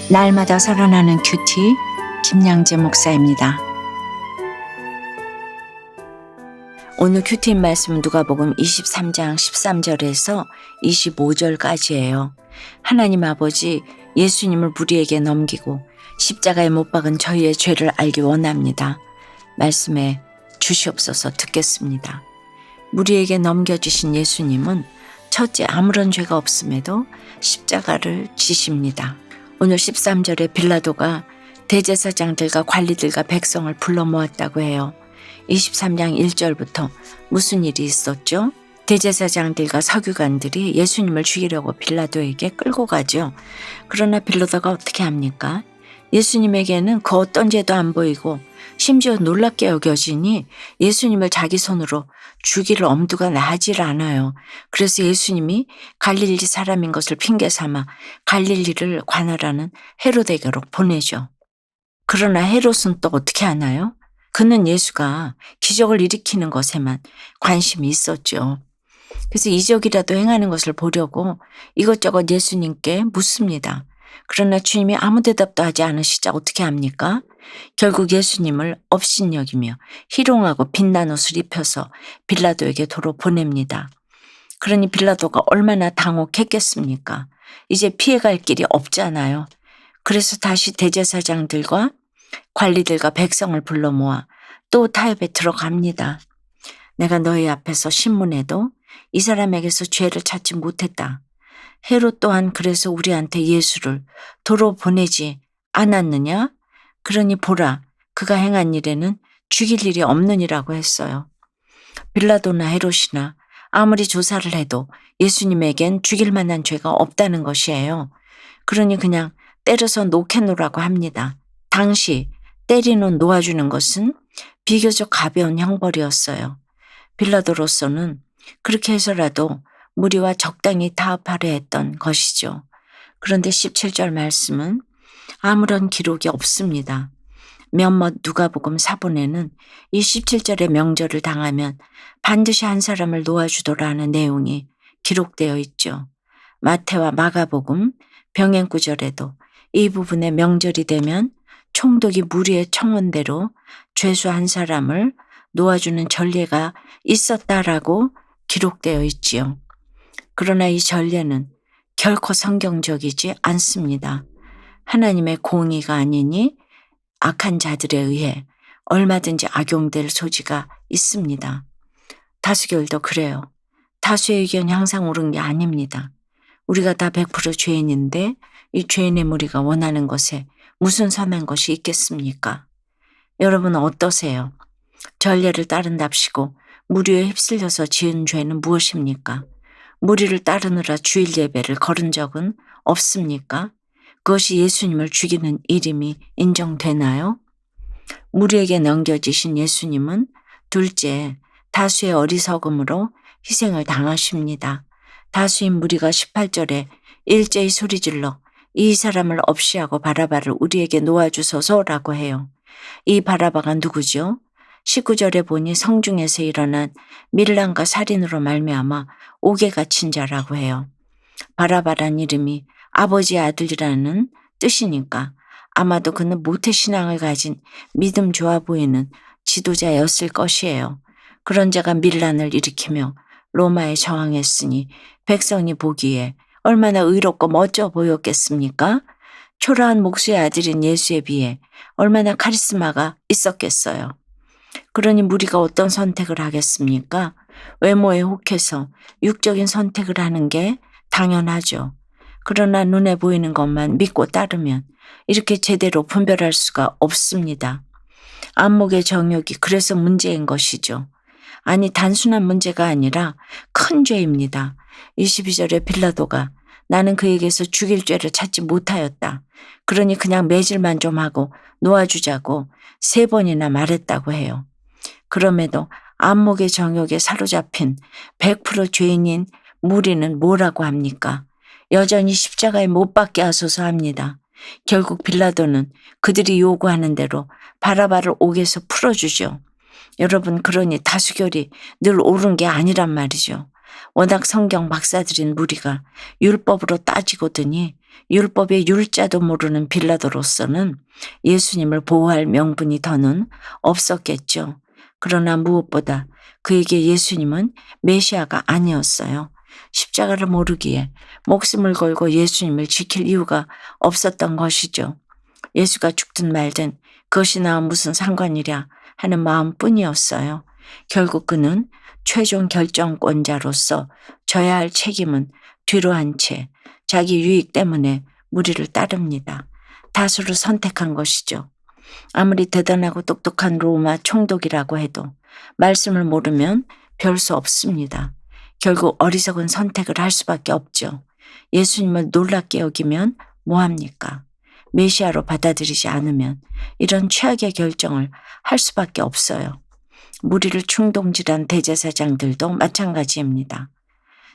날마다 살아나는 큐티 김양재 목사입니다. 오늘 큐티인 말씀은 누가복음 23장 13절에서 25절까지예요. 하나님 아버지 예수님을 우리에게 넘기고 십자가에 못 박은 저희의 죄를 알기 원합니다. 말씀에 주시옵소서. 듣겠습니다. 우리에게 넘겨주신 예수님은 첫째, 아무런 죄가 없음에도 십자가를 지십니다. 오늘 13절에 빌라도가 대제사장들과 관리들과 백성을 불러 모았다고 해요. 23장 1절부터 무슨 일이 있었죠? 대제사장들과 서기관들이 예수님을 죽이려고 빌라도에게 끌고 가죠. 그러나 빌라도가 어떻게 합니까? 예수님에게는 그 어떤 죄도 안 보이고 심지어 놀랍게 여겨지니 예수님을 자기 손으로 죽일 엄두가 나질 않아요. 그래서 예수님이 갈릴리 사람인 것을 핑계 삼아 갈릴리를 관할하는 헤로데게로 보내죠. 그러나 헤롯은 또 어떻게 하나요? 그는 예수가 기적을 일으키는 것에만 관심이 있었죠. 그래서 이적이라도 행하는 것을 보려고 이것저것 예수님께 묻습니다. 그러나 주님이 아무 대답도 하지 않으시자 어떻게 합니까? 결국 예수님을 업신여기며 희롱하고 빛난 옷을 입혀서 빌라도에게 도로 보냅니다. 그러니 빌라도가 얼마나 당혹했겠습니까? 이제 피해갈 길이 없잖아요. 그래서 다시 대제사장들과 관리들과 백성을 불러 모아 또 타협에 들어갑니다. 내가 너희 앞에서 신문해도 이 사람에게서 죄를 찾지 못했다. 헤롯 또한 그래서 우리한테 예수를 도로 보내지 않았느냐? 그러니 보라, 그가 행한 일에는 죽일 일이 없느니라고 했어요. 빌라도나 헤롯이나 아무리 조사를 해도 예수님에겐 죽일 만한 죄가 없다는 것이에요. 그러니 그냥 때려서 놓게노라고 합니다. 당시 때리는 놓아주는 것은 비교적 가벼운 형벌이었어요. 빌라도로서는 그렇게 해서라도 무리와 적당히 타협하려 했던 것이죠. 그런데 17절 말씀은 아무런 기록이 없습니다. 몇몇 누가복음 사본에는 이 17절의 명절을 당하면 반드시 한 사람을 놓아주더라는 내용이 기록되어 있죠. 마태와 마가복음 병행구절에도 이 부분의 명절이 되면 총독이 무리의 청원대로 죄수 한 사람을 놓아주는 전례가 있었다라고 기록되어 있지요. 그러나 이 전례는 결코 성경적이지 않습니다. 하나님의 공의가 아니니 악한 자들에 의해 얼마든지 악용될 소지가 있습니다. 다수결도 그래요. 다수의 의견이 항상 옳은 게 아닙니다. 우리가 다 100% 죄인인데 이 죄인의 무리가 원하는 것에 무슨 선한 것이 있겠습니까? 여러분은 어떠세요? 전례를 따른답시고 무리에 휩쓸려서 지은 죄는 무엇입니까? 무리를 따르느라 주일 예배를 거른 적은 없습니까? 그것이 예수님을 죽이는 일임이 인정되나요? 무리에게 넘겨지신 예수님은 둘째, 다수의 어리석음으로 희생을 당하십니다. 다수인 무리가 18절에 일제히 소리질러 이 사람을 없이하고 바라바를 우리에게 놓아주소서라고 해요. 이 바라바가 누구죠? 19절에 보니 성중에서 일어난 밀란과 살인으로 말미암아 옥에 갇힌 자라고 해요. 바라바란 이름이 아버지의 아들이라는 뜻이니까 아마도 그는 모태신앙을 가진 믿음 좋아 보이는 지도자였을 것이에요. 그런 자가 밀란을 일으키며 로마에 저항했으니 백성이 보기에 얼마나 의롭고 멋져 보였겠습니까? 초라한 목수의 아들인 예수에 비해 얼마나 카리스마가 있었겠어요. 그러니 무리가 어떤 선택을 하겠습니까? 외모에 혹해서 육적인 선택을 하는 게 당연하죠. 그러나 눈에 보이는 것만 믿고 따르면 이렇게 제대로 분별할 수가 없습니다. 안목의 정욕이 그래서 문제인 것이죠. 아니, 단순한 문제가 아니라 큰 죄입니다. 22절에 빌라도가 나는 그에게서 죽일 죄를 찾지 못하였다. 그러니 그냥 매질만 좀 하고 놓아주자고 3번이나 말했다고 해요. 그럼에도 안목의 정욕에 사로잡힌 100% 죄인인 무리는 뭐라고 합니까? 여전히 십자가에 못 박게 하소서 합니다. 결국 빌라도는 그들이 요구하는 대로 바라바를 옥에서 풀어주죠. 여러분, 그러니 다수결이 늘 옳은 게 아니란 말이죠. 워낙 성경 박사들인 무리가 율법으로 따지거든이 율법의 율자도 모르는 빌라도로서는 예수님을 보호할 명분이 더는 없었겠죠. 그러나 무엇보다 그에게 예수님은 메시아가 아니었어요. 십자가를 모르기에 목숨을 걸고 예수님을 지킬 이유가 없었던 것이죠. 예수가 죽든 말든 그것이 나와 무슨 상관이랴 하는 마음뿐이었어요. 결국 그는 최종 결정권자로서 져야 할 책임은 뒤로 한 채 자기 유익 때문에 무리를 따릅니다. 다수를 선택한 것이죠. 아무리 대단하고 똑똑한 로마 총독이라고 해도 말씀을 모르면 별 수 없습니다. 결국 어리석은 선택을 할 수밖에 없죠. 예수님을 놀랍게 여기면 뭐합니까? 메시아로 받아들이지 않으면 이런 최악의 결정을 할 수밖에 없어요. 무리를 충동질한 대제사장들도 마찬가지입니다.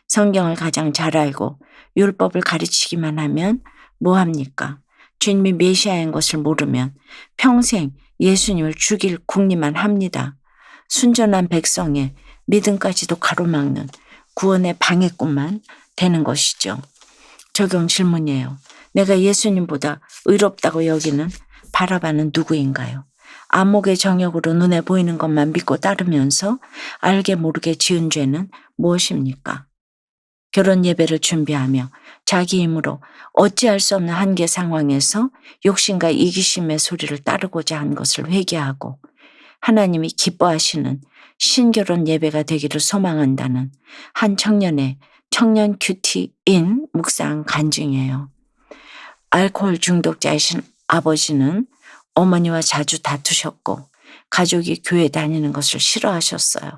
성경을 가장 잘 알고 율법을 가르치기만 하면 뭐합니까? 주님이 메시아인 것을 모르면 평생 예수님을 죽일 궁리만 합니다. 순전한 백성의 믿음까지도 가로막는 구원의 방해꾼만 되는 것이죠. 적용 질문이에요. 내가 예수님보다 의롭다고 여기는 바라바는 누구인가요? 안목의 정욕으로 눈에 보이는 것만 믿고 따르면서 알게 모르게 지은 죄는 무엇입니까? 결혼 예배를 준비하며 자기 힘으로 어찌할 수 없는 한계 상황에서 욕심과 이기심의 소리를 따르고자 한 것을 회개하고 하나님이 기뻐하시는 신결혼 예배가 되기를 소망한다는 한 청년의 청년 큐티인 묵상 간증이에요. 알코올 중독자이신 아버지는 어머니와 자주 다투셨고 가족이 교회 다니는 것을 싫어하셨어요.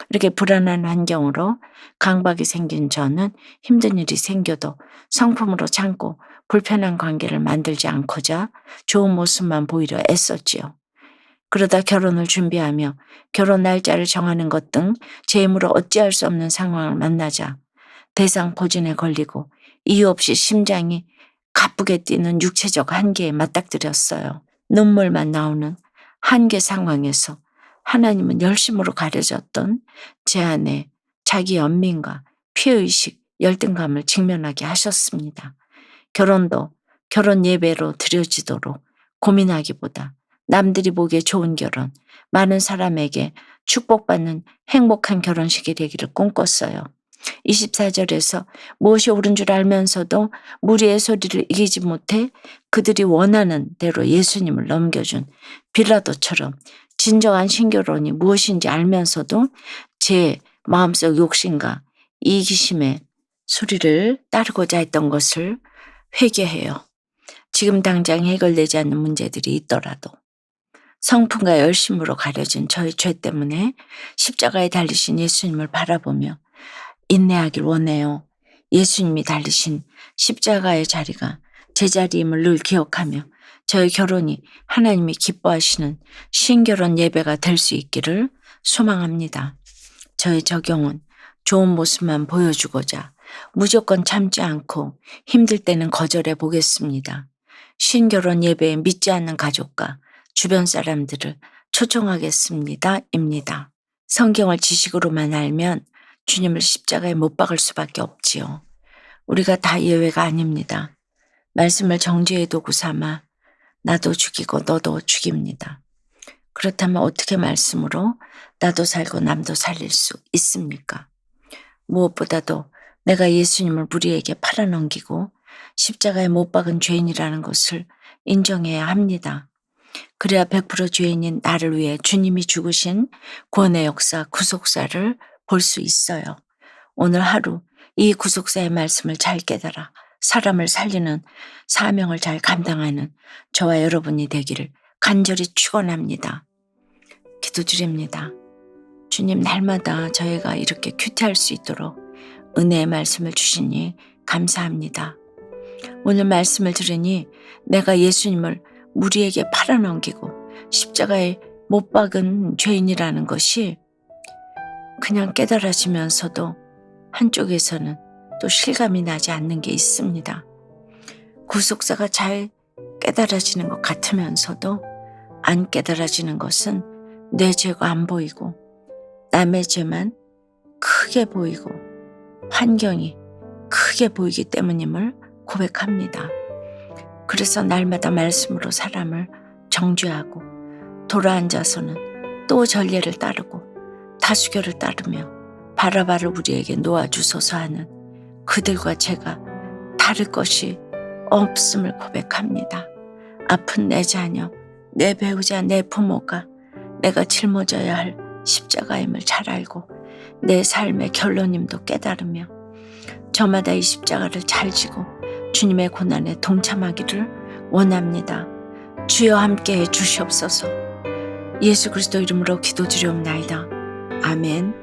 이렇게 불안한 환경으로 강박이 생긴 저는 힘든 일이 생겨도 성품으로 참고 불편한 관계를 만들지 않고자 좋은 모습만 보이려 애썼지요. 그러다 결혼을 준비하며 결혼 날짜를 정하는 것 등 제 힘으로 어찌할 수 없는 상황을 만나자 대상포진에 걸리고 이유 없이 심장이 가쁘게 뛰는 육체적 한계에 맞닥뜨렸어요. 눈물만 나오는 한계 상황에서 하나님은 열심으로 가려졌던 제 안에 자기 연민과 피해의식, 열등감을 직면하게 하셨습니다. 결혼도 결혼 예배로 드려지도록 고민하기보다 남들이 보기에 좋은 결혼, 많은 사람에게 축복받는 행복한 결혼식이 되기를 꿈꿨어요. 24절에서 무엇이 옳은 줄 알면서도 무리의 소리를 이기지 못해 그들이 원하는 대로 예수님을 넘겨준 빌라도처럼 진정한 신결혼이 무엇인지 알면서도 제 마음속 욕심과 이기심의 소리를 따르고자 했던 것을 회개해요. 지금 당장 해결되지 않는 문제들이 있더라도 성품과 열심으로 가려진 저의 죄 때문에 십자가에 달리신 예수님을 바라보며 인내하길 원해요. 예수님이 달리신 십자가의 자리가 제 자리임을 늘 기억하며 저의 결혼이 하나님이 기뻐하시는 신결혼 예배가 될 수 있기를 소망합니다. 저의 적용은 좋은 모습만 보여주고자 무조건 참지 않고 힘들 때는 거절해 보겠습니다. 신결혼 예배에 믿지 않는 가족과 주변 사람들을 초청하겠습니다. 입니다. 성경을 지식으로만 알면 주님을 십자가에 못 박을 수밖에 없지요. 우리가 다 예외가 아닙니다. 말씀을 정죄의 도구 삼아 나도 죽이고 너도 죽입니다. 그렇다면 어떻게 말씀으로 나도 살고 남도 살릴 수 있습니까? 무엇보다도 내가 예수님을 무리에게 팔아넘기고 십자가에 못 박은 죄인이라는 것을 인정해야 합니다. 그래야 100% 죄인인 나를 위해 주님이 죽으신 구원의 역사, 구속사를 볼 수 있어요. 오늘 하루 이 구속사의 말씀을 잘 깨달아 사람을 살리는 사명을 잘 감당하는 저와 여러분이 되기를 간절히 축원합니다. 기도드립니다. 주님, 날마다 저희가 이렇게 큐티할 수 있도록 은혜의 말씀을 주시니 감사합니다. 오늘 말씀을 들으니 내가 예수님을 무리에게 팔아넘기고 십자가에 못 박은 죄인이라는 것이 그냥 깨달아지면서도 한쪽에서는 또 실감이 나지 않는 게 있습니다. 구속사가 잘 깨달아지는 것 같으면서도 안 깨달아지는 것은 내 죄가 안 보이고 남의 죄만 크게 보이고 환경이 크게 보이기 때문임을 고백합니다. 그래서 날마다 말씀으로 사람을 정죄하고 돌아앉아서는 또 전례를 따르고 다수결을 따르며 바라바를 우리에게 놓아주소서 하는 그들과 제가 다를 것이 없음을 고백합니다. 아픈 내 자녀, 내 배우자, 내 부모가 내가 짊어져야 할 십자가임을 잘 알고 내 삶의 결론임도 깨달으며 저마다 이 십자가를 잘 지고 주님의 고난에 동참하기를 원합니다. 주여 함께해 주시옵소서. 예수 그리스도 이름으로 기도드리옵나이다. 아멘.